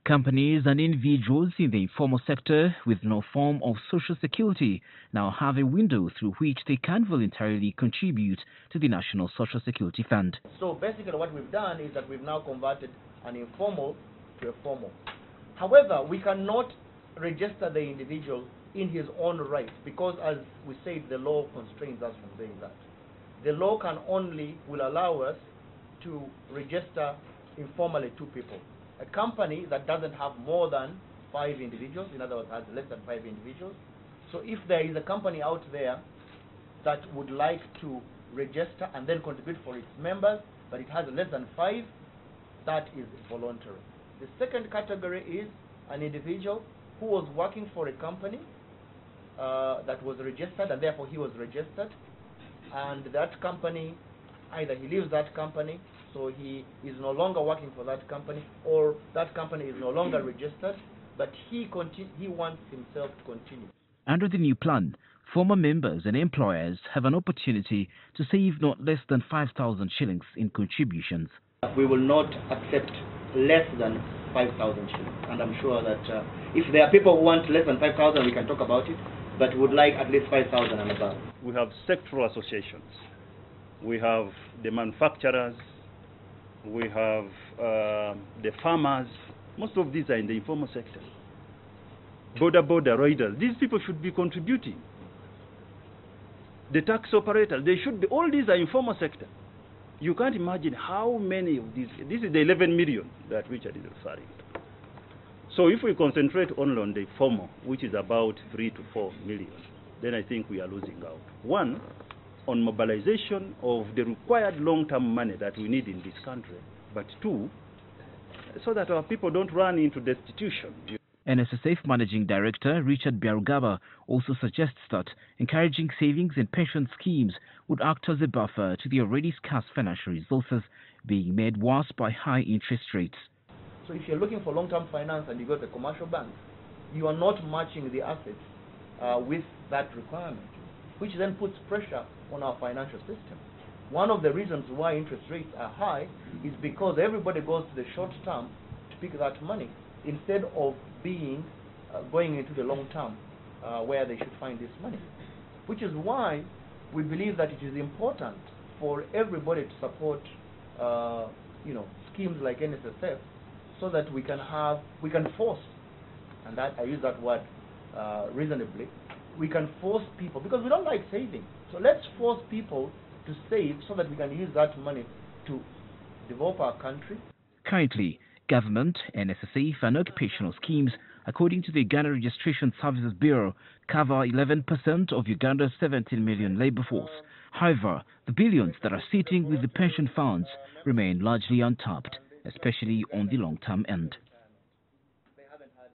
Companies and individuals in the informal sector with no form of social security now have a window through which they can voluntarily contribute to the National Social Security Fund. So basically what we've done is that we've now converted an informal to a formal. However, we cannot register the individual in his own right because, as we said, the law constrains us from doing that. The law will allow us to register informally 2 people. A company that doesn't have more than 5 individuals, in other words, has less than 5 individuals. So if there is a company out there that would like to register and then contribute for its members, but it has less than 5, that is voluntary. The second category is an individual who was working for a company that was registered, and therefore he was registered, and that company, either he leaves that company, so he is no longer working for that company, or that company is no longer registered, but he wants himself to continue. Under the new plan, former members and employers have an opportunity to save not less than 5,000 shillings in contributions. We will not accept less than 5,000 shillings, and I'm sure that if there are people who want less than 5,000, we can talk about it, but would like at least 5,000 and above. We have sectoral associations. We have the manufacturers. We have the farmers. Most of these are in the informal sector. Border riders. These people should be contributing. The tax operators, they should be. All these are informal sector. You can't imagine how many of these. This is the 11 million that Richard is referring to. So if we concentrate only on the formal, which is about 3 to 4 million, then I think we are losing out. One, on mobilization of the required long-term money that we need in this country, but 2, so that our people don't run into destitution. NSSF Managing Director Richard Byarugaba also suggests that encouraging savings and pension schemes would act as a buffer to the already scarce financial resources being made worse by high interest rates. So if you're looking for long-term finance and you go to the commercial bank, you are not matching the assets with that requirement, which then puts pressure on our financial system. One of the reasons why interest rates are high is because everybody goes to the short term to pick that money instead of going into the long term where they should find this money. Which is why we believe that it is important for everybody to support schemes like NSSF, so that we can force, and that I use that word reasonably, we can force people, because we don't like saving. So let's force people to save so that we can use that money to develop our country. Currently, government, NSSF and occupational schemes, according to the Uganda Registration Services Bureau, cover 11% of Uganda's 17 million labor force. However, the billions that are sitting with the pension funds remain largely untapped, especially on the long-term end.